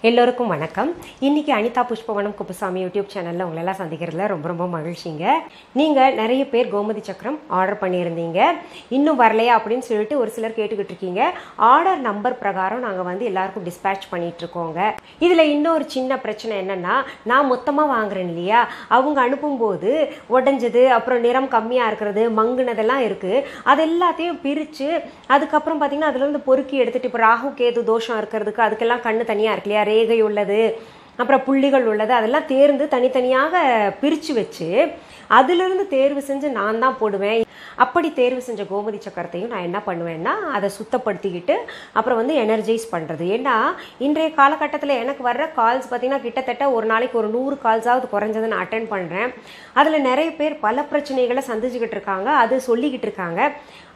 எல்லோருக்கும் வணக்கம். இன்னைக்கு அனிதா புஷ்பவனம் குப்புசாமி யூடியூப் சேனல்ல உங்களை எல்லாம் சந்திக்கிறதுல ரொம்ப ரொம்ப மகிழ்ச்சிங்க. நீங்க நிறைய பேர் கோமதி சக்கரம் ஆர்டர் பண்ணியிருந்தீங்க, இன்னும் வரலையா அப்படின்னு சொல்லிட்டு ஒரு சிலர் கேட்டுக்கிட்டு இருக்கீங்க. ஆர்டர் நம்பர் பிரகாரம் நாங்கள் வந்து எல்லாருக்கும் டிஸ்பேச் பண்ணிட்டு இருக்கோங்க. இதுல இன்னொரு சின்ன பிரச்சனை என்னன்னா, நான் மொத்தமாக வாங்குறேன் இல்லையா, அவங்க அனுப்பும்போது உடஞ்சது, அப்புறம் நிறம் கம்மியாக இருக்கிறது, மங்குனதெல்லாம் இருக்கு. அது எல்லாத்தையும் பிரித்து அதுக்கப்புறம் பார்த்தீங்கன்னா அதுல இருந்து பொறுக்கி எடுத்துட்டு, இப்போ ராகு கேது தோஷம் இருக்கிறதுக்கு அதுக்கெல்லாம் கண்ணு தனியாக இருக்கு இல்லையா, ரேகை உள்ளது, அப்புறம் புள்ளிகள் உள்ளது, அதெல்லாம் தேர்ந்து தனித்தனியாக பிரித்து வச்சு அதிலிருந்து தேர்வு செஞ்சு நான் தான் போடுவேன். அப்படி தேர்வு செஞ்ச கோமதி சக்கரத்தையும் நான் என்ன பண்ணுவேன்னா, அதை சுத்தப்படுத்திக்கிட்டு அப்புறம் வந்து எனர்ஜைஸ் பண்ணுறது. ஏன்னா இன்றைய காலகட்டத்தில் எனக்கு வர்ற கால்ஸ் பார்த்திங்கன்னா கிட்டத்தட்ட ஒரு நாளைக்கு ஒரு 100 கால்ஸாவது குறைஞ்சதை நான் அட்டென்ட் பண்ணுறேன். அதில் நிறைய பேர் பல பிரச்சனைகளை சந்திச்சுக்கிட்டு இருக்காங்க, அது சொல்லிக்கிட்டு இருக்காங்க.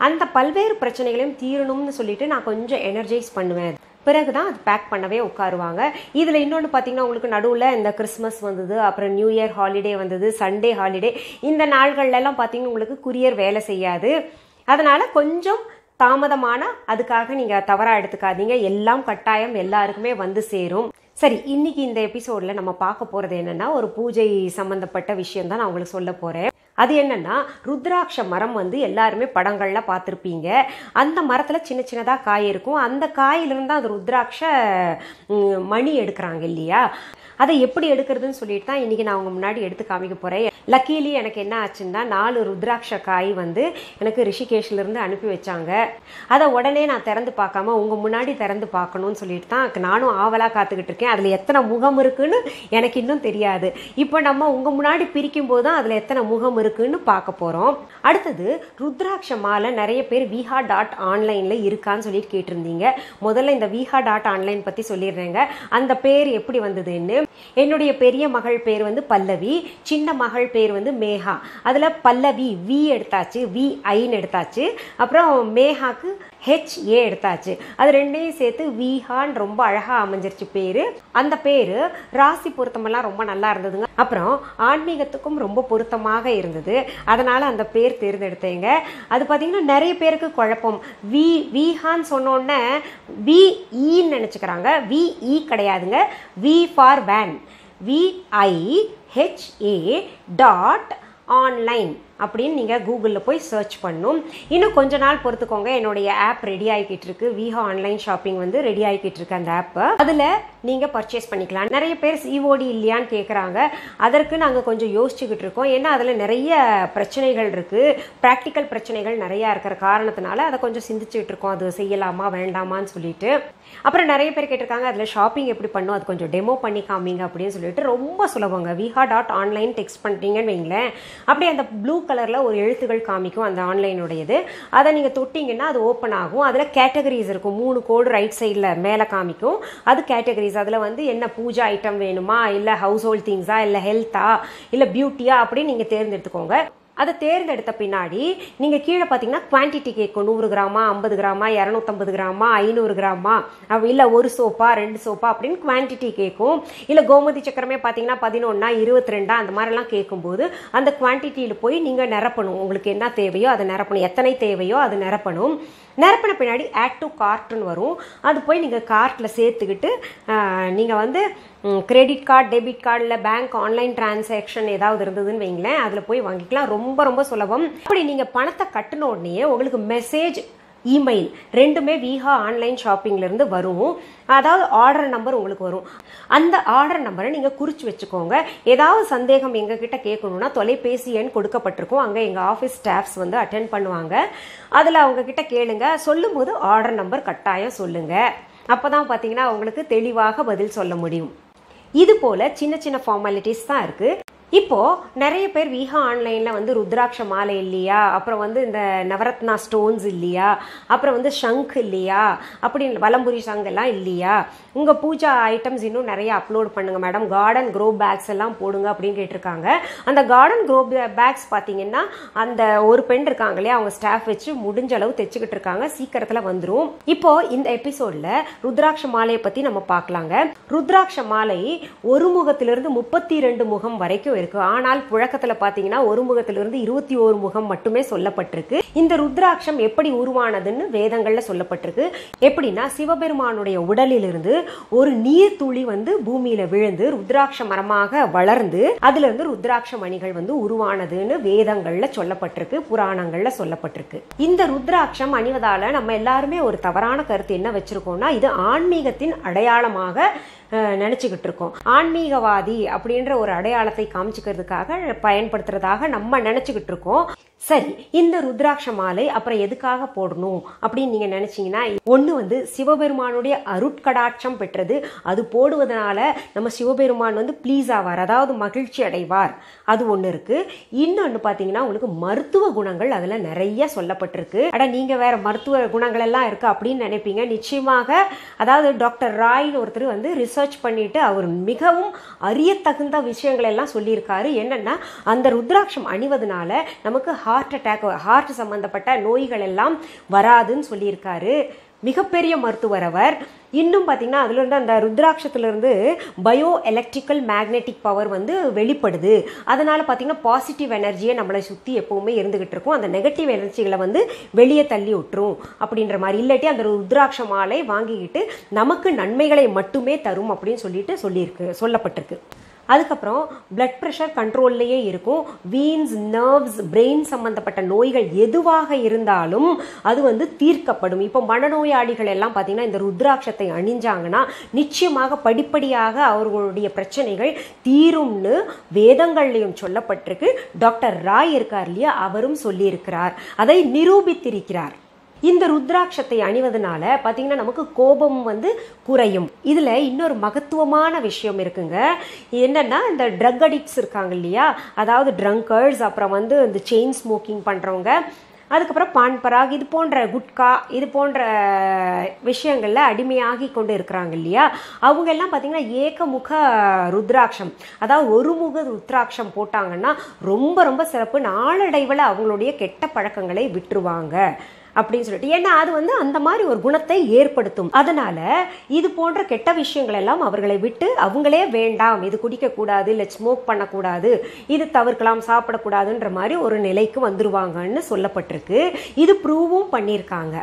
அந்த பல்வேறு பிரச்சனைகளையும் தீரணும்னு சொல்லிட்டு நான் கொஞ்சம் எனர்ஜைஸ் பண்ணுவேன். பிறகுதான் அது பேக் பண்ணவே உட்காருவாங்க. இதில் இன்னொன்று பார்த்தீங்கன்னா, உங்களுக்கு நடுவில் இந்த கிறிஸ்மஸ் வந்தது, அப்புறம் நியூ இயர் ஹாலிடே வந்தது, சண்டே ஹாலிடே, இந்த நாள்கள்லாம் பார்த்தீங்கன்னா உங்களுக்கு குரியர் வேலை செய்யாது. அதனால் கொஞ்சம் தாமதமான, அதுக்காக நீங்கள் தவறாக எடுத்துக்காதீங்க. எல்லாம் கட்டாயம் எல்லாருக்குமே வந்து சேரும். சரி, இன்னைக்கு இந்த எபிசோடில் நம்ம பார்க்க போகிறது என்னென்னா, ஒரு பூஜை சம்மந்தப்பட்ட விஷயம் தான் நான் உங்களுக்கு சொல்ல போகிறேன். அது என்னன்னா, ருத்ராட்ச மரம் வந்து எல்லாருமே படங்கள்ல பார்த்துருப்பீங்க. அந்த மரத்தில் சின்ன சின்னதாக காய் இருக்கும். அந்த காயிலிருந்து அந்த ருத்ராட்ச மணி எடுக்கிறாங்க இல்லையா, அதை எப்படி எடுக்கிறதுன்னு சொல்லிட்டு தான் இன்றைக்கி நான் உங்கள் முன்னாடி எடுத்து காமிக்க போகிறேன். லக்கீலி எனக்கு என்ன ஆச்சுன்னா, 4 ருத்ராட்ச காய் வந்து எனக்கு ரிஷிகேஷ்லேருந்து அனுப்பி வச்சாங்க. அதை உடனே நான் திறந்து பார்க்காம உங்கள் முன்னாடி திறந்து பார்க்கணும்னு சொல்லிட்டு தான் நானும் ஆவலாக காத்துக்கிட்டு இருக்கேன். அதில் எத்தனை முகம் இருக்குன்னு எனக்கு இன்னும் தெரியாது. இப்போ நம்ம உங்கள் முன்னாடி பிரிக்கும் போது தான் அதில் எத்தனை முகம் இருக்குன்னு பார்க்க போகிறோம். அடுத்தது, ருத்ராட்ச மாலை நிறைய பேர் viha.online இருக்கான்னு சொல்லிட்டு கேட்டிருந்தீங்க. முதல்ல இந்த viha.online பற்றி சொல்லிடுறேங்க. அந்த பேர் எப்படி வந்ததுன்னு, என்னுடைய பெரிய மகள் பேர் வந்து பல்லவி, சின்ன மகள் பேர் வந்து மேகா. அதில் பல்லவி வி எடுத்தாச்சு, VIன்னு எடுத்தாச்சு, அப்புறம் மேகாக்கு HA எடுத்தாச்சு. அது ரெண்டையும் சேர்த்து விஹான் ரொம்ப அழகாக அமைஞ்சிருச்சு பேர். அந்த பேர் ராசி பொருத்தமெல்லாம் ரொம்ப நல்லா இருந்ததுங்க. அப்புறம் ஆன்மீகத்துக்கும் ரொம்ப பொருத்தமாக இருந்தது. அதனால் அந்த பேர் தேர்ந்தெடுத்தேங்க. அது பார்த்தீங்கன்னா நிறைய பேருக்கு குழப்பம். விஹான்னு சொன்னோன்னே VEன்னு நினச்சிக்கிறாங்க. VE கிடையாதுங்க, V ஃபார் வேன், viha.online அப்படின்னு நீங்கள் கூகுளில் போய் சர்ச் பண்ணும். இன்னும் கொஞ்ச நாள் பொறுத்துக்கோங்க, என்னுடைய ஆப் ரெடி ஆகிக்கிட்டு இருக்கு. விஹா ஆன்லைன் ஷாப்பிங் வந்து ரெடி ஆகிக்கிட்டு இருக்கு அந்த ஆப். அதில் நீங்கள் பர்ச்சேஸ் பண்ணிக்கலாம். நிறைய பேர் COD இல்லையான்னு கேட்குறாங்க. அதற்கு நாங்கள் கொஞ்சம் யோசிச்சுக்கிட்டு இருக்கோம். ஏன்னா அதில் நிறைய பிரச்சனைகள் இருக்குது, ப்ராக்டிக்கல் பிரச்சனைகள் நிறையா இருக்கிற காரணத்தினால அதை கொஞ்சம் சிந்திச்சுக்கிட்டு இருக்கோம், அது செய்யலாமா வேண்டாமான்னு சொல்லிட்டு. அப்புறம் நிறைய பேர் கேட்டிருக்காங்க, அதில் ஷாப்பிங் எப்படி பண்ணும், அது கொஞ்சம் டெமோ பண்ணி காமிங்க அப்படின்னு சொல்லிட்டு. ரொம்ப சுலபங்க. viha.online டெக்ஸ்ட் பண்ணுறீங்கன்னு வைங்களேன், அப்படியே அந்த ப்ளூ கலரில் ஒரு எழுத்துகள் காமிக்கும் அந்த ஆன்லைனுடையது. அதை நீங்கள் தொட்டிங்கன்னா அது ஓப்பன் ஆகும். அதில் கேட்டகரிஸ் இருக்கும், 3 கோடு ரைட் சைடில் மேலே காமிக்கும். அது கேட்டகரிஸ். அதில் வந்து என்ன பூஜா ஐட்டம் வேணுமா, இல்லை ஹவுஸ் ஹோல்ட் திங்ஸா, இல்லை ஹெல்த்தா, இல்லை பியூட்டியா அப்படின்னு நீங்கள் தேர்ந்தெடுத்துக்கோங்க. அதை தேர்ந்தெடுத்த பின்னாடி நீங்கள் கீழே பார்த்தீங்கன்னா குவான்டிட்டி கேட்கும். 100 கிராமா, 50 கிராமா, 250 கிராமா, 500 கிராமா, இல்லை ஒரு சோப்பா 2 சோப்பா அப்படின்னு குவான்டிட்டி கேட்கும். இல்லை கோமதி சக்கரமே பார்த்தீங்கன்னா 11 22 அந்த மாதிரிலாம் கேட்கும்போது அந்த குவான்டிட்டியில் போய் நீங்கள் நிரப்பணும். உங்களுக்கு என்ன தேவையோ அதை நிரப்பணும், எத்தனை தேவையோ அது நிரப்பணும். நிரப்பின பின்னாடி ஆட் டு கார்ட்னு வரும். அது போய் நீங்கள் கார்ட்டில் சேர்த்துக்கிட்டு நீங்கள் வந்து கிரெடிட் கார்டு, டெபிட் கார்டு, இல்லை பேங்க் ஆன்லைன் டிரான்சாக்ஷன் ஏதாவது இருந்ததுன்னு வைங்களேன், அதில் போய் வாங்கிக்கலாம். ரொம்ப ரொம்ப சுலபம். அப்படி நீங்கள் பணத்தை கட்டின உடனே உங்களுக்கு மெசேஜ், இமெயில் ரெண்டுமே விஹா ஆன்லைன் ஷாப்பிங்லேருந்து வரும். அதாவது ஆர்டர் நம்பர் உங்களுக்கு வரும். அந்த ஆர்டர் நம்பரை நீங்கள் குறித்து வச்சுக்கோங்க. ஏதாவது சந்தேகம் எங்ககிட்ட கேட்கணும்னா தொலைபேசி எண் கொடுக்கப்பட்டிருக்கும். அங்கே எங்கள் ஆஃபீஸ் ஸ்டாஃப்ஸ் வந்து அட்டென்ட் பண்ணுவாங்க. அதில் அவங்கக்கிட்ட கேளுங்க. சொல்லும்போது ஆர்டர் நம்பர் கட்டாயம் சொல்லுங்கள். அப்போ தான் பார்த்தீங்கன்னா உங்களுக்கு தெளிவாக பதில் சொல்ல முடியும். இது போல் சின்ன சின்ன ஃபார்மாலிட்டிஸ் தான் இருக்குது. இப்போது நிறைய பேர் விஹா ஆன்லைனில் வந்து ருத்ராட்ச மாலை இல்லையா, அப்புறம் வந்து இந்த நவரத்னா ஸ்டோன்ஸ் இல்லையா, அப்புறம் வந்து ஷங்க் இல்லையா, அப்படி வலம்புரி சங்கெல்லாம் இல்லையா, உங்கள் பூஜா ஐட்டம்ஸ் இன்னும் நிறைய அப்லோட் பண்ணுங்கள் மேடம், கார்டன் க்ரோ பேக்ஸ் எல்லாம் போடுங்க அப்படின்னு கேட்டிருக்காங்க. அந்த கார்டன் க்ரோ பேக்ஸ் பார்த்தீங்கன்னா அந்த ஒரு பெண் இருக்காங்க இல்லையா, அவங்க ஸ்டாஃப் வச்சு முடிஞ்ச அளவு தைச்சிக்கிட்டு இருக்காங்க. சீக்கிரத்தில் வந்துடும். இப்போது இந்த எபிசோடில் ருத்ராட்ச மாலையை பற்றி நம்ம பார்க்கலாங்க. ருத்ராட்ச மாலை ஒரு முகத்திலிருந்து 32 முகம் வரைக்கும் இருக்கு. ஆனால் புழக்கத்துல பாத்தீங்கன்னா ஒரு முகத்திலிருந்து 21 முகம் மட்டுமே சொல்லப்பட்டிருக்கு. இந்த ருத்ராட்சம் எப்படி உருவானதுன்னு வேதங்கள்ல சொல்லப்பட்டிருக்கு. எப்படின்னா சிவபெருமானுடைய உடலிலிருந்து ஒரு நீர் துளி பூமியில விழுந்து ருத்ராட்ச மரமாக வளர்ந்து அதுல இருந்து ருத்ராட்ச மணிகள் உருவானதுன்னு வேதங்கள்ல சொல்லப்பட்டிருக்கு, புராணங்கள்ல சொல்லப்பட்டிருக்கு. இந்த ருத்ராட்சம் அணிவதால நம்ம எல்லாருமே ஒரு தவறான கருத்து என்ன வச்சிருக்கோம்னா, இது ஆன்மீகத்தின் அடையாளமாக நினைச்சுக்கிட்டு இருக்கோம். ஆன்மீகவாதி அப்படின்ற ஒரு அடையாளத்தை காமிச்சுக்கிறதுக்காக பயன்படுத்துறதாக நம்ம நினைச்சுக்கிட்டு இருக்கோம். சரி, இந்த ருத்ராட்ச மாலை அப்புறம் எதுக்காக போடணும் அப்படின்னு நீங்க நினைச்சீங்கன்னா, ஒண்ணு சிவபெருமானுடைய அருட்கடாட்சம் பெற்றது. அது போடுவதனால நம்ம சிவபெருமான் ப்ளீஸ் ஆவார், அதாவது மகிழ்ச்சி அடைவார். அது ஒண்ணு இருக்கு. இன்னொன்னு பாத்தீங்கன்னா உங்களுக்கு மருத்துவ குணங்கள் அதுல நிறைய சொல்லப்பட்டிருக்கு. அட நீங்க வேற மருத்துவ குணங்கள் எல்லாம் இருக்கு அப்படின்னு நினைப்பீங்க. நிச்சயமாக, அதாவது டாக்டர் ராய்னு ஒருத்தர் ரிசர்ச் பண்ணிட்டு அவர் மிகவும் அறியத்தகுந்த விஷயங்கள் எல்லாம் சொல்லியிருக்காரு. என்னன்னா, அந்த ருத்ராட்சம் அணிவதனால நமக்கு ஹார்ட் அட்டாக், ஹார்ட் சம்பந்தப்பட்ட நோய்கள் எல்லாம் வராதுன்னு சொல்லியிருக்காரு. மிகப்பெரிய மருத்துவர் அவர். இன்னும் பார்த்தீங்கன்னா அதுல இருந்து அந்த ருத்ராட்சத்திலிருந்து பயோ எலக்ட்ரிக்கல் மேக்னெட்டிக் பவர் வெளிப்படுது. அதனால பார்த்தீங்கன்னா பாசிட்டிவ் எனர்ஜியை நம்மளை சுற்றி எப்பவுமே இருந்துகிட்டு இருக்கும். அந்த நெகட்டிவ் எனர்ஜிகளை வெளியே தள்ளி விட்டுரும் அப்படின்ற மாதிரி. இல்லாட்டி அந்த ருத்ராட்ச மாலை வாங்கிக்கிட்டு நமக்கு நன்மைகளை மட்டுமே தரும் அப்படின்னு சொல்லப்பட்டிருக்கு. அதுக்கப்புறம் பிளட் ப்ரெஷர் கண்ட்ரோல்லையே இருக்கும். வீன்ஸ், நர்வ்ஸ், பிரெயின் சம்பந்தப்பட்ட நோய்கள் எதுவாக இருந்தாலும் அது தீர்க்கப்படும். இப்போ மனநோயாளிகள் எல்லாம் பார்த்தீங்கன்னா இந்த ருத்ராட்சத்தை அணிஞ்சாங்கன்னா நிச்சயமாக படிப்படியாக அவர்களுடைய பிரச்சனைகள் தீரும்னு வேதங்கள்லையும் சொல்லப்பட்டிருக்கு. டாக்டர் ராய் இருக்கார் இல்லையா, அவரும் சொல்லியிருக்கிறார், அதை நிரூபித்திருக்கிறார். இந்த ருத்ராட்சத்தை அணிவதனால பாத்தீங்கன்னா நமக்கு கோபம் குறையும். இதுல இன்னொரு மகத்துவமான விஷயம் இருக்குங்க. என்னன்னா, இந்த ட்ரக் அடிக்ட்ஸ் இருக்காங்க இல்லையா, அதாவது ட்ரங்கர்ஸ், அப்புறம் இந்த செயின் ஸ்மோக்கிங் பண்றவங்க, அதுக்கப்புறம் பான் பராக், இது போன்ற குட்கா, இது போன்ற விஷயங்கள்ல அடிமையாகி கொண்டு இருக்கிறாங்க இல்லையா, அவங்க எல்லாம் பார்த்தீங்கன்னா ஏகமுக ருத்ராட்சம், அதாவது ஒரு முக ருத்ராட்சம் போட்டாங்கன்னா ரொம்ப ரொம்ப சிறப்பு. நாளடைவில் அவங்களுடைய கெட்ட பழக்கங்களை விட்டுருவாங்க அப்படின்னு சொல்லிட்டு. ஏன்னா அது அந்த மாதிரி ஒரு குணத்தை ஏற்படுத்தும். அதனால இது போன்ற கெட்ட விஷயங்கள் எல்லாம் அவர்களை விட்டு அவங்களே வேண்டாம், இது குடிக்க கூடாது, இல்லை ஸ்மோக் பண்ணக்கூடாது, இது தவிர்க்கலாம், சாப்பிடக்கூடாதுன்ற மாதிரி ஒரு நிலைக்கு வந்துருவாங்கன்னு சொல்லப்பட்டிருக்கு. இது ப்ரூவும் பண்ணியிருக்காங்க.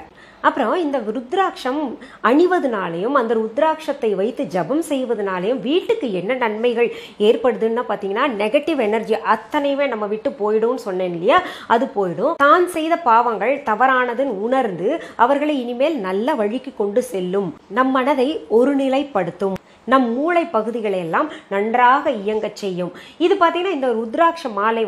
அப்புறம் இந்த ருத்ராட்சம் அணிவதனாலையும் அந்த ருத்ராட்சத்தை வைத்து ஜபம் செய்வதனாலையும் வீட்டுக்கு என்ன நன்மைகள் ஏற்படுதுன்னா பார்த்தீங்கன்னா, நெகட்டிவ் எனர்ஜி அத்தனையுமே நம்ம விட்டு போயிடும் சொன்னேன் இல்லையா, அது போயிடும். தான் செய்த பாவங்கள் தவறானதுன்னு உணர்ந்து அவர்களை இனிமேல் நல்ல வழிக்கு கொண்டு செல்லும். நம் மனதை ஒருநிலைப்படுத்தும். நம் மூளை பகுதிகளை எல்லாம் நன்றாக இயங்க செய்யும். இது பார்த்தீங்கன்னா இந்த ருத்ராட்ச மாலை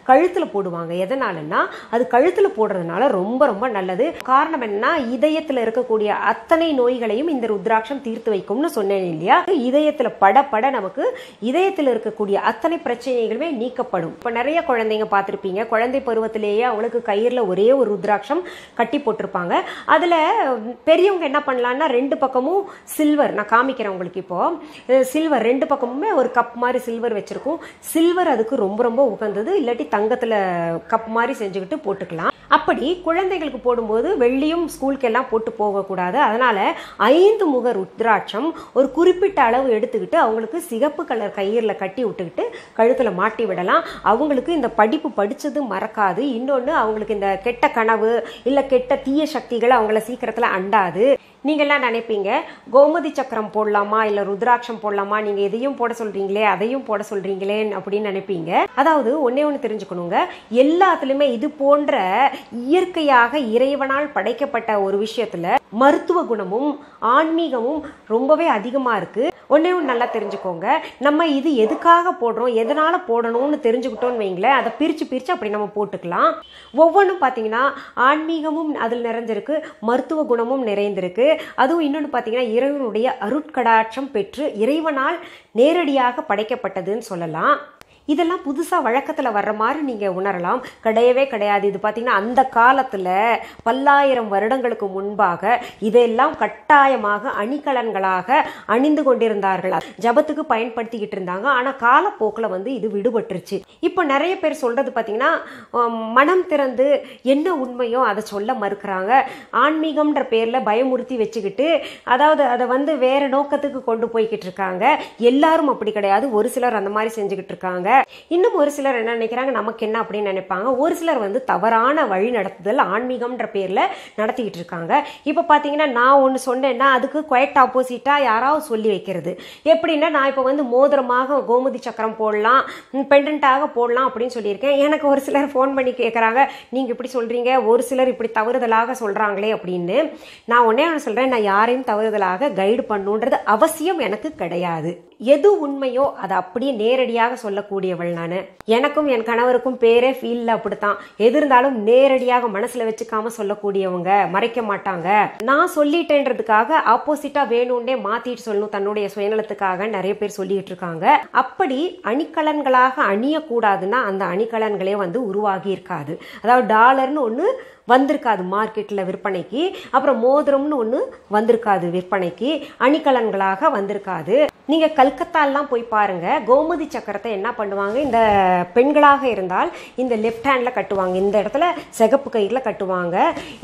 கழுத்துல போடுவாங்க. எதனாலன்னா, அது கழுத்துல போடுறதுனால ரொம்ப ரொம்ப நல்லது. காரணம் என்னன்னா, இதயத்துல இருக்கக்கூடிய அத்தனை நோய்களையும் இந்த ருத்ராட்சம் தீர்த்து வைக்கும்னு சொன்னேன் இல்லையா. இதயத்துல பட நமக்கு இதயத்தில் இருக்கக்கூடிய அத்தனை பிரச்சனைகளுமே நீக்கப்படும். இப்ப நிறைய குழந்தைங்க பார்த்திருப்பீங்க, குழந்தை பருவத்திலேயே அவங்களுக்கு கயிறுல ஒரே ஒரு ருத்ராட்சம் கட்டி போட்டிருப்பாங்க. அதுல பெரியவங்க என்ன பண்ணலாம்னா, ரெண்டு பக்கமும் சில்வர், நான் காமிக்கிறேன் உங்களுக்கு. இப்போ சில்வர் ரெண்டு பக்கமுமே ஒரு கப் மாதிரி சில்வர் வச்சிருக்கும். சில்வர் அதுக்கு ரொம்ப ரொம்ப உகந்தது. இல்லாட்டி தங்கத்துல கப் மாதிரி செஞ்சுக்கிட்டு போட்டுக்கலாம். அப்படி குழந்தைகளுக்கு போடும்போது வெள்ளியும் ஸ்கூலுக்கு எல்லாம் போட்டு போகக்கூடாது. அதனால 5 முக ருத்ராட்சம் ஒரு குறிப்பிட்ட அளவு எடுத்துக்கிட்டு அவங்களுக்கு சிகப்பு கலர் கயிறுல கட்டி விட்டுக்கிட்டு கழுத்துல மாட்டி விடலாம். அவங்களுக்கு இந்த படிப்பு படிச்சது மறக்காது. இன்னொன்னு, அவங்களுக்கு இந்த கெட்ட கனவு இல்ல கெட்ட தீய சக்திகள் அவங்கள சீக்கிரத்துல அண்டாது. நீங்க எல்லாம் நினைப்பீங்க, கோமதி சக்கரம் போடலாமா இல்ல ருத்ராட்சம் போடலாமா, நீங்க எதையும் போட சொல்றீங்களே அதையும் போட சொல்றீங்களே அப்படின்னு நினைப்பீங்க. அதாவது ஒன்னே ஒண்ணு தெரிஞ்சுக்கணுங்க, எல்லாத்துலயுமே இது போன்ற இயற்கையாக இறைவனால் படைக்கப்பட்ட ஒரு விஷயத்துல மருத்துவ குணமும் ஆன்மீகமும் ரொம்பவே அதிகமா இருக்கு. ஒன்னே ஒன்று நல்லா தெரிஞ்சுக்கோங்க, நம்ம இது எதுக்காக போடுறோம், எதனால போடணும்னு தெரிஞ்சுக்கிட்டோன்னு வைங்களேன், அதை பிரிச்சு அப்படி நம்ம போட்டுக்கலாம். ஒவ்வொன்றும் பார்த்தீங்கன்னா ஆன்மீகமும் அதில் நிறைஞ்சிருக்கு, மருத்துவ குணமும் நிறைந்திருக்கு. அதுவும் இன்னொன்று பார்த்தீங்கன்னா இறைவனுடைய அருட்கடாட்சம் பெற்று இறைவனால் நேரடியாக படைக்கப்பட்டதுன்னு சொல்லலாம். இதெல்லாம் புதுசாக வழக்கத்தில் வர்ற மாதிரி நீங்கள் உணரலாம். கிடையவே கிடையாது. இது பார்த்தீங்கன்னா அந்த காலத்தில் பல்லாயிரம் வருடங்களுக்கு முன்பாக இதெல்லாம் கட்டாயமாக அணிகலன்களாக அணிந்து கொண்டிருந்தார்கள். ஜபத்துக்கு பயன்படுத்திக்கிட்டு இருந்தாங்க. ஆனால் காலப்போக்கில் இது விடுபட்டுருச்சு. இப்போ நிறைய பேர் சொல்கிறது பார்த்தீங்கன்னா, மனம் திறந்து என்ன உண்மையோ அதை சொல்ல மறுக்கிறாங்க. ஆன்மீகம்ன்ற பேரில் பயமுறுத்தி வச்சுக்கிட்டு, அதாவது அதை வேற நோக்கத்துக்கு கொண்டு போய்கிட்டு இருக்காங்க. எல்லாரும் அப்படி கிடையாது, ஒரு சிலர் அந்த மாதிரி செஞ்சுக்கிட்டு இருக்காங்க. இன்னும் ஒரு சிலர் என்ன நினைக்கிறாங்க, நமக்கு என்ன அப்படின்னு நினைப்பாங்க. ஒரு சிலர் வந்து தவறான வழி நடத்துதல் ஆன்மீகம்ன்ற பேர்ல நடத்திக்கிட்டு இருக்காங்க. இப்ப பாத்தீங்கன்னா நான் ஒண்ணு சொன்னேன்னா அதுக்கு குவைட் ஆப்போசிட்டா யாராவது சொல்லி வைக்கிறது. எப்படின்னா நான் இப்ப வந்து மோதிரமாக கோமதி சக்கரம் போடலாம், பெண்டன்ட்டாக போடலாம் அப்படின்னு சொல்லியிருக்கேன். எனக்கு ஒரு சிலர் ஃபோன் பண்ணி கேட்குறாங்க, நீங்க இப்படி சொல்றீங்க, ஒரு சிலர் இப்படி தவறுதலாக சொல்றாங்களே அப்படின்னு. நான் ஒன்னே ஒன்று சொல்றேன், நான் யாரையும் தவறுதலாக கைடு பண்ணுன்றது அவசியம் எனக்கு கிடையாது. எது உண்மையோ அதை அப்படியே நேரடியாக சொல்லக்கூடியவள் நான். எனக்கும் என் கணவருக்கும் பேரே ஃபீல்ல அப்படித்தான். எது இருந்தாலும் நேரடியாக மனசுல வச்சுக்காம சொல்லக்கூடியவங்க, மறைக்க மாட்டாங்க. நான் சொல்லிட்டேன்றதுக்காக ஆப்போசிட்டா வேணும்னே மாத்திட்டு சொல்லணும் தன்னுடைய சுயநலத்துக்காக நிறைய பேர் சொல்லிட்டு இருக்காங்க. அப்படி அணிகலன்களாக அணியக்கூடாதுன்னா அந்த அணிகலன்களே வந்து உருவாகி இருக்காது. அதாவது டாலர்னு ஒன்று வந்திருக்காது மார்க்கெட்டில் விற்பனைக்கு, அப்புறம் மோதிரம்னு ஒன்று வந்திருக்காது விற்பனைக்கு, அணிகலன்களாக வந்திருக்காது. நீங்கள் கல்கத்தாலாம் போய் பாருங்க, கோமதி சக்கரத்தை என்ன பண்ணுவாங்க, இந்த பெண்களாக இருந்தால் இந்த லெஃப்ட் ஹேண்டில் கட்டுவாங்க, இந்த இடத்துல சிகப்பு கையில் கட்டுவாங்க.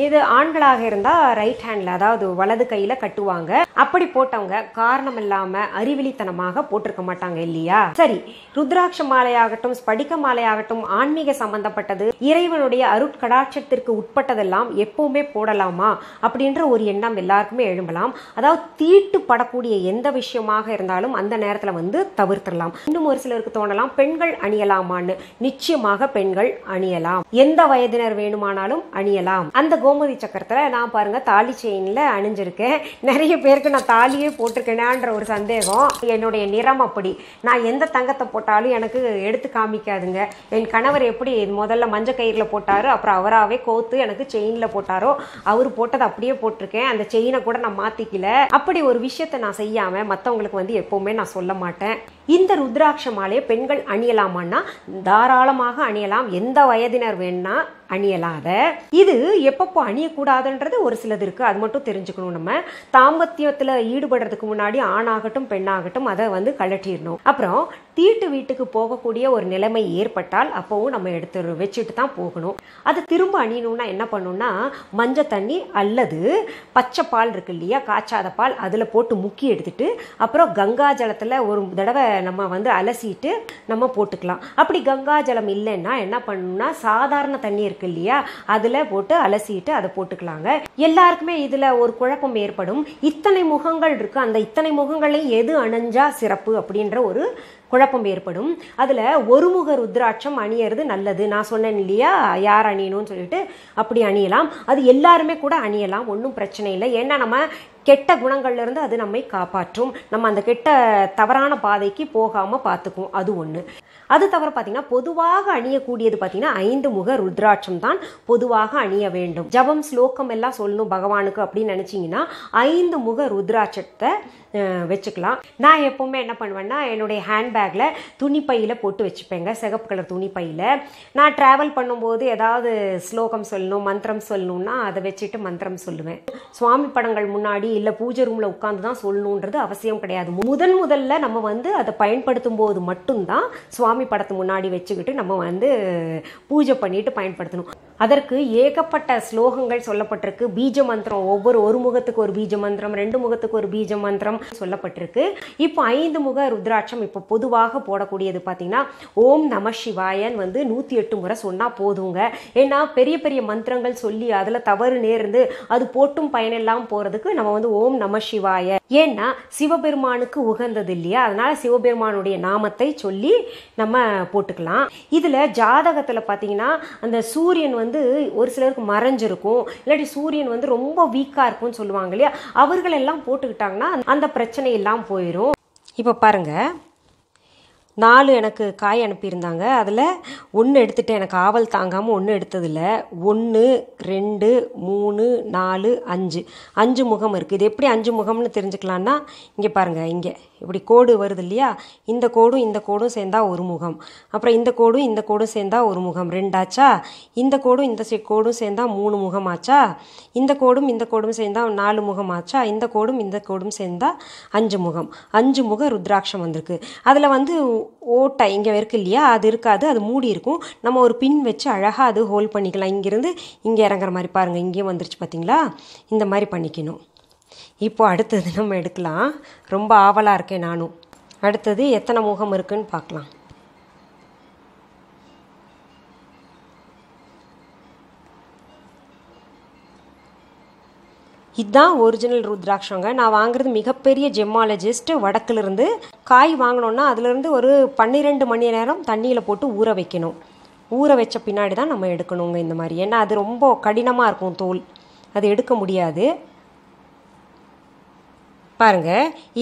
இது ஆண்களாக இருந்தால் ரைட் ஹேண்டில், அதாவது வலது கையில் கட்டுவாங்க. அப்படி போட்டவங்க காரணம் இல்லாமல் அறிவிலித்தனமாக போட்டிருக்க மாட்டாங்க இல்லையா? சரி, ருத்ராட்ச மாலையாகட்டும் ஸ்படிக மாலையாகட்டும் ஆன்மீக சம்பந்தப்பட்டது, இறைவனுடைய அருட்கடாட்சத்திற்கு உட்பட்டதெல்லாம் எப்பவுமே போடலாமா அப்படின்ற ஒரு எண்ணம் எல்லாருக்குமே எழும்பலாம். அதாவது தீட்டு படக்கூடிய எந்த விஷயமாக இருந்தாலும் அந்த நேரத்தில் வந்து தவிர்த்திடலாம். இன்னும் ஒரு சிலருக்கு தோணலாம், பெண்கள் அணியலாமான்னு. நிச்சயமாக பெண்கள் அணியலாம், எந்த வயதினர் வேணுமானாலும் அணியலாம். அந்த கோமதி சக்கரத்தில் நான் பாருங்க தாலி செயின்ல அணிஞ்சிருக்கேன். நிறைய பேருக்கு நான் தாலியே போட்டிருக்கேனான்ற ஒரு சந்தேகம். என்னுடைய நிறம் அப்படி, நான் எந்த தங்கத்தை போட்டாலும் எனக்கு எடுத்து காமிக்காதுங்க. என் கணவர் எப்படி முதல்ல மஞ்சள் கயிறுல போட்டாரு, அப்புறம் அவராகவே கோத்து எனக்கு செயின்ல போட்டாரோ, அவர் போட்டதை அப்படியே போட்டிருக்கேன். அந்த செயினை கூட நான் மாத்திக்கல. அப்படி ஒரு விஷயத்தை நான் செய்யாம மற்றவங்களுக்கு வந்து எப்பவுமே நான் சொல்ல மாட்டேன். இந்த ருத்ராட்ச மாலையை பெண்கள் அணியலாமான்னா தாராளமாக அணியலாம், எந்த வயதினர் வேணா அணியலாத. இது எப்பப்போ அணியக்கூடாதுன்றது ஒரு சிலது இருக்கு, அது மட்டும் தெரிஞ்சுக்கணும். நம்ம தாம்பத்தியத்தில் ஈடுபடுறதுக்கு முன்னாடி ஆணாகட்டும் பெண்ணாகட்டும் அதை வந்து கழட்டிடணும். அப்புறம் தீட்டு வீட்டுக்கு போகக்கூடிய ஒரு நிலைமை ஏற்பட்டால் அப்பவும் நம்ம எடுத்து வச்சுட்டு தான் போகணும். அது திரும்ப அணியணும்னா என்ன பண்ணணும்னா, மஞ்சள் தண்ணி அல்லது பச்சை பால் இருக்கு இல்லையா, காய்ச்சாத பால், அதில் போட்டு முக்கி எடுத்துட்டு அப்புறம் கங்கா ஜலத்தில் ஒரு தடவை நம்ம வந்து அலசிட்டு நம்ம போட்டுக்கலாம். அப்படி கங்கா ஜலம் இல்லைன்னா என்ன பண்ணணும்னா, சாதாரண தண்ணி இருக்கு இல்லையா, அதுல போட்டு அலசிட்டு அதை போட்டுக்கலாங்க. எல்லாருக்குமே இதுல ஒரு குழப்பம் ஏற்படும். இத்தனை முகங்கள் இருக்கு, அந்த இத்தனை முகங்களையும் எது அணிஞ்சா சிறப்பு அப்படின்ற ஒரு குழப்பம் ஏற்படும். அதுல ஒரு முக ருத்ராட்சம் அணியறது நல்லது. நான் சொன்னேன் இல்லையா யார் அணியணும்னு சொல்லிட்டு, அப்படி அணியலாம். அது எல்லாருமே கூட அணியலாம், ஒன்றும் பிரச்சனை இல்லை. ஏன்னா நம்ம கெட்ட குணங்கள்ல இருந்து அது நம்மை காப்பாற்றும், நம்ம அந்த கெட்ட தவறான பாதைக்கு போகாம பார்த்துக்கும். அது ஒண்ணு. அது தவிர பார்த்தீங்கன்னா பொதுவாக அணியக்கூடியது பார்த்தீங்கன்னா 5 முக ருத்ராட்சம் தான் பொதுவாக அணிய வேண்டும். ஜபம் ஸ்லோகம் எல்லாம் சொல்லணும் பகவானுக்கு அப்படின்னு நினைச்சீங்கன்னா 5 முக ருத்ராட்சத்தை வச்சுக்கலாம். நான் எப்பவுமே என்ன பண்ணுவேன்னா, என்னுடைய ஹேண்ட்பேக்ல துணிப்பையில போட்டு வச்சுப்பேங்க, சிகப்பு கலர் துணிப்பையில. நான் டிராவல் பண்ணும்போது ஏதாவது ஸ்லோகம் சொல்லணும் மந்திரம் சொல்லணும்னா அதை வச்சுட்டு மந்திரம் சொல்லுவேன். சுவாமி படங்கள் முன்னாடி இல்லை பூஜை ரூம்ல உட்காந்து தான் சொல்லணுன்றது அவசியம் கிடையாது. முதல்ல நம்ம வந்து அதை பயன்படுத்தும் போது மட்டும்தான் சுவாமி படத்து முன்னாடி வச்சுக்கிட்டு நம்ம வந்து பூஜை பண்ணிட்டு பயன்படுத்தணும். அதற்கு ஏகப்பட்ட ஸ்லோகங்கள் சொல்லப்பட்டிருக்கு. பீஜ மந்திரம், ஒரு முகத்துக்கு ஒரு பீஜ மந்திரம், 2 முகத்துக்கு ஒரு பீஜ மந்திரம் சொல்லப்பட்டிருக்கு. இப்போ 5 முக ருத்ராட்சம் இப்போ பொதுவாக போடக்கூடியது பார்த்தீங்கன்னா ஓம் நம சிவாயன் வந்து 108 முறை சொன்னா போதுங்க. ஏன்னா பெரிய பெரிய மந்திரங்கள் சொல்லி அதுல தவறு நேர்ந்து அது போட்டும் பயனெல்லாம் போறதுக்கு நம்ம வந்து ஓம் நம சிவாய, ஏன்னா சிவபெருமானுக்கு உகந்தது இல்லையா, அதனால சிவபெருமானுடைய நாமத்தை சொல்லி நம்ம போட்டுக்கலாம். இதுல ஜாதகத்துல பாத்தீங்கன்னா அந்த சூரியன் வந்து ஒரு சிலருக்கு மறைஞ்சிருக்கும், இல்லாட்டி சூரியன் வந்து ரொம்ப வீக்கா இருக்கும்னு சொல்லுவாங்க இல்லையா, அவர்கள் எல்லாம் போட்டுக்கிட்டாங்கன்னா அந்த பிரச்சனை எல்லாம் போயிடும். இப்ப பாருங்க, 4 எனக்கு காய் அனுப்பியிருந்தாங்க. அதில் 1 எடுத்துட்டேன், எனக்கு ஆவல் தாங்காமல் 1 எடுத்ததில் 1 2 3 4 5 முகம் இருக்குது. இது எப்படி 5 முகம்னு தெரிஞ்சுக்கலான்னா, இங்கே பாருங்கள், இங்கே இப்படி கோடு வருது இல்லையா, இந்த கோடும் சேர்ந்தா ஒரு முகம், அப்புறம் இந்த கோடும் சேர்ந்தா ஒரு முகம், 2 ஆச்சா. இந்த கோடும் சேர்ந்தா 3 முகம் ஆச்சா. இந்த கோடும் சேர்ந்தா 4 முகம் ஆச்சா. இந்த கோடும் சேர்ந்தா 5 முகம். 5 முக ருத்ராட்சம் வந்திருக்கு. அதில் வந்து ஓட்டை இங்கே இருக்கு இல்லையா, அது இருக்காது, அது மூடி இருக்கும். நம்ம ஒரு பின் வச்சு அழகாக அது ஹோல்ட் பண்ணிக்கலாம். இங்கேருந்து இங்கே இறங்குற மாதிரி பாருங்கள், இங்கேயும் வந்துருச்சு பார்த்தீங்களா, இந்த மாதிரி பண்ணிக்கணும். இப்போ அடுத்தது நம்ம எடுக்கலாம். ரொம்ப ஆவலாக இருக்கேன் நானும். அடுத்தது எத்தனை முகம் இருக்குன்னு பார்க்கலாம். இதுதான் ஒரிஜினல் ருத்ராட்சங்க. நான் வாங்குறது மிகப்பெரிய ஜெம்மாலஜிஸ்ட் வடக்குலேருந்து. காய் வாங்கினோன்னா அதுலேருந்து ஒரு 12 மணி நேரம் தண்ணியில் போட்டு ஊற வைக்கணும். ஊற வச்ச பின்னாடி தான் நம்ம எடுக்கணுங்க இந்த மாதிரி. ஏன்னா அது ரொம்ப கடினமாக இருக்கும் தோல், அது எடுக்க முடியாது. பாருங்க,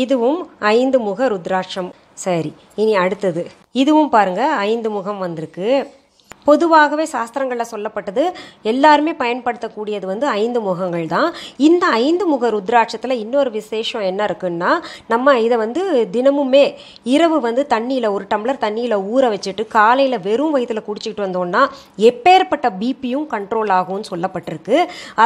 இதுவும் 5 முக ருத்ராட்சம். சரி, இனி அடுத்தது இதுவும் பாருங்க 5 முகம் வந்திருக்கு. பொதுவாகவே சாஸ்திரங்களில் சொல்லப்பட்டது எல்லாருமே பயன்படுத்தக்கூடியது 5 முகங்கள் தான். இந்த 5 முக ருத்ராட்சத்தில் இன்னொரு விசேஷம் என்ன இருக்குன்னா, நம்ம இதை தினமுமே இரவு தண்ணியில் 1 டம்ளர் தண்ணியில் ஊற வச்சுட்டு காலையில் வெறும் வயிற்றில் குடிச்சிக்கிட்டு வந்தோம்னா எப்பேற்பட்ட பிபியும் கண்ட்ரோல் ஆகும்னு சொல்லப்பட்டிருக்கு.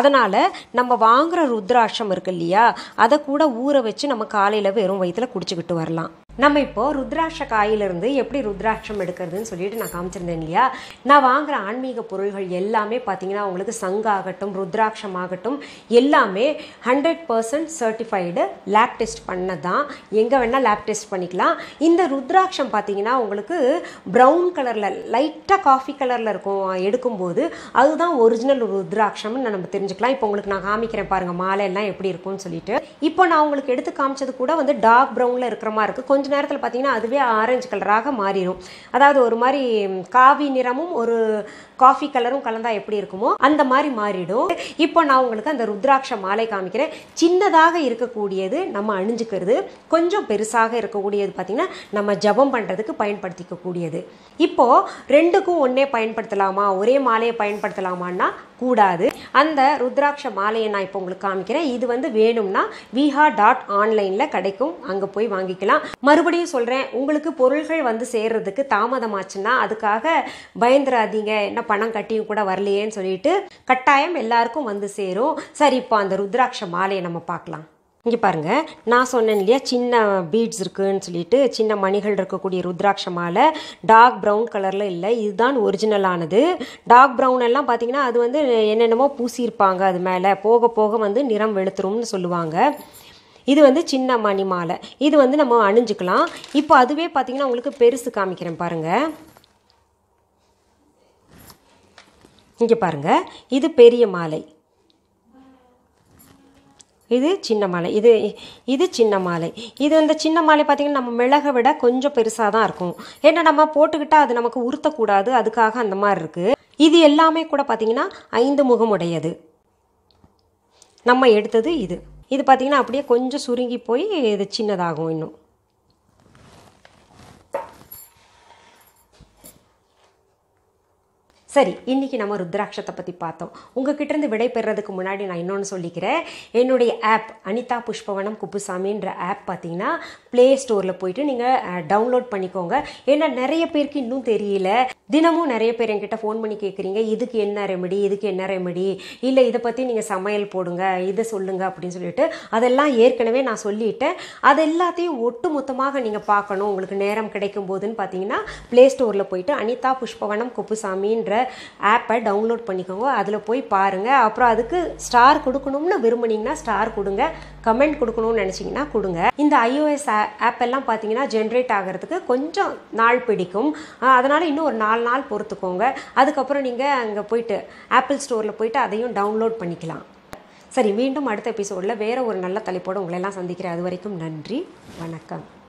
அதனால் நம்ம வாங்குகிற ருத்ராட்சம் இருக்கு இல்லையா, அதை கூட ஊற வச்சு நம்ம காலையில் வெறும் வயிற்றில் குடிச்சிக்கிட்டு வரலாம். நம்ம இப்போது ருத்ராட்ச காயிலிருந்து எப்படி ருத்ராட்சம் எடுக்கிறதுன்னு சொல்லிட்டு நான் காமிச்சிருந்தேன் இல்லையா. நான் வாங்குகிற ஆன்மீக பொருள்கள் எல்லாமே பார்த்தீங்கன்னா உங்களுக்கு சங்காகட்டும் ருத்ராட்சம் ஆகட்டும் எல்லாமே 100% சர்டிஃபைடு லேப் டெஸ்ட் பண்ணதான். எங்கே வேணால் லேப் டெஸ்ட் பண்ணிக்கலாம். இந்த ருத்ராட்சம் பார்த்தீங்கன்னா உங்களுக்கு ப்ரௌன் கலரில் லைட்டாக காஃபி கலரில் இருக்கும். எடுக்கும்போது அதுதான் ஒரிஜினல் ருத்ராட்சம்னு நம்ம தெரிஞ்சுக்கலாம். இப்போ உங்களுக்கு நான் காமிக்கிறேன் பாருங்கள் மாலை எல்லாம் எப்படி இருக்கும்னு சொல்லிட்டு. இப்போ நான் உங்களுக்கு எடுத்து காமிச்சது கூட டார்க் ப்ரௌனில் இருக்கிற மாதிரி இருக்குது. கொஞ்சம் நேரத்தில் பார்த்தீங்கன்னா அதுவே ஆரஞ்சு கலராக மாறிடும். அதாவது ஒரு மாதிரி காவி நிறமும் ஒரு காஃபி கலரும் கலந்தா எப்படி இருக்குமோ அந்த மாதிரி மாறிடும். இப்போ நான் உங்களுக்கு அந்த ருத்ராட்ச மாலை காமிக்கிறேன். சின்னதாக இருக்கக்கூடியது நம்ம அணிஞ்சுக்கிறது, கொஞ்சம் பெருசாக இருக்கக்கூடியது பார்த்தீங்கன்னா நம்ம ஜபம் பண்ணுறதுக்கு பயன்படுத்திக்கக்கூடியது. இப்போ ரெண்டுக்கும் ஒன்றே பயன்படுத்தலாமா, ஒரே மாலையை பயன்படுத்தலாமான்னா கூடாது. அந்த ருத்ராட்ச மாலையை நான் இப்போ உங்களுக்கு காமிக்கிறேன். இது வேணும்னா viha.online கிடைக்கும், அங்கே போய் வாங்கிக்கலாம். மறுபடியும் சொல்கிறேன், உங்களுக்கு பொருள்கள் சேர்றதுக்கு தாமதமாச்சுன்னா அதுக்காக பயந்துராதீங்க, என்ன பணம் கட்டியும் கூட வரலையேன்னு சொல்லிட்டு. கட்டாயம் எல்லாருக்கும் சேரும். சரி, இப்போ அந்த ருத்ராட்ச மாலையை நம்ம பார்க்கலாம். இங்கே பாருங்கள், நான் சொன்னேன் இல்லையா சின்ன பீட்ஸ் இருக்குன்னு சொல்லிட்டு, சின்ன மணிகள் இருக்கக்கூடிய ருத்ராட்ச மாலை டார்க் ப்ரௌன் கலரில் இல்லை, இதுதான் ஒரிஜினலானது. டார்க் ப்ரௌன் எல்லாம் பார்த்தீங்கன்னா அது என்னென்னமோ பூசியிருப்பாங்க, அது மேலே போக போக நிறம் வெளுத்துரும்னு சொல்லுவாங்க. இது சின்ன மணி மாலை, இது நம்ம அணிஞ்சுக்கலாம். இப்போ அதுவே பார்த்தீங்கன்னா உங்களுக்கு பெருசு காமிக்கிறேன் பாருங்கள். இங்கே பாருங்கள், இது பெரிய மாலை, இது சின்ன மாலை, இது சின்ன மாலை. இது சின்ன மாலை பார்த்தீங்கன்னா நம்ம மிளகை விட கொஞ்சம் பெருசாக தான் இருக்கும். ஏன்னா நம்ம போட்டுக்கிட்டால் அது நமக்கு உறுத்தக்கூடாது, அதுக்காக அந்த மாதிரி இருக்குது. இது எல்லாமே கூட பார்த்தீங்கன்னா 5 முகமுடையது. நம்ம எடுத்தது இது பார்த்தீங்கன்னா அப்படியே கொஞ்சம் சுருங்கி போய் இது சின்னதாகும் இன்னும். சரி, இன்றைக்கி நம்ம ருத்ராட்சத்தை பற்றி பார்த்தோம். உங்ககிட்ட இருந்து விடை பெறுறதுக்கு முன்னாடி நான் இன்னொன்று சொல்லிக்கிறேன். என்னுடைய ஆப் அனிதா புஷ்பவனம் குப்புசாமின்ற ஆப் பார்த்தீங்கன்னா ப்ளே ஸ்டோரில் போயிட்டு நீங்கள் டவுன்லோட் பண்ணிக்கோங்க. ஏன்னா நிறைய பேருக்கு இன்னும் தெரியல. தினமும் நிறைய பேர் என்கிட்ட ஃபோன் பண்ணி கேட்குறீங்க, இதுக்கு என்ன ரெமெடி, இதுக்கு என்ன ரெமெடி, இல்லை இதை பற்றி நீங்கள் சமையல் போடுங்க, இதை சொல்லுங்கள் அப்படின்னு சொல்லிட்டு. அதெல்லாம் ஏற்கனவே நான் சொல்லிட்டேன். அது எல்லாத்தையும் ஒட்டு மொத்தமாக நீங்கள் பார்க்கணும், உங்களுக்கு நேரம் கிடைக்கும் போதுன்னு பார்த்தீங்கன்னா ப்ளே ஸ்டோரில் போயிட்டு அனிதா புஷ்பவனம் குப்புசாமின்ற ஆப்பை டவுன்லோட் பண்ணிக்கோங்க. அதில் போய் பாருங்கள். அப்புறம் அதுக்கு ஸ்டார் கொடுக்கணும்னு விரும்புனீங்கன்னா ஸ்டார் கொடுங்க, கமெண்ட் கொடுக்கணும்னு நினச்சிங்கன்னா கொடுங்க. இந்த iOS ஆப் எல்லாம் பார்த்தீங்கன்னா ஜென்ரேட் ஆகிறதுக்கு கொஞ்சம் நாள் பிடிக்கும். அதனால் இன்னும் ஒரு 4 நாள் பொறுத்துக்கோங்க. அதுக்கப்புறம் நீங்கள் அங்கே போயிட்டு ஆப்பிள் ஸ்டோரில் போயிட்டு அதையும் டவுன்லோட் பண்ணிக்கலாம். சரி, மீண்டும் அடுத்த எபிசோடில் வேறு ஒரு நல்ல தலைப்போடு உங்களெல்லாம் சந்திக்கிறேன். அது வரைக்கும் நன்றி, வணக்கம்.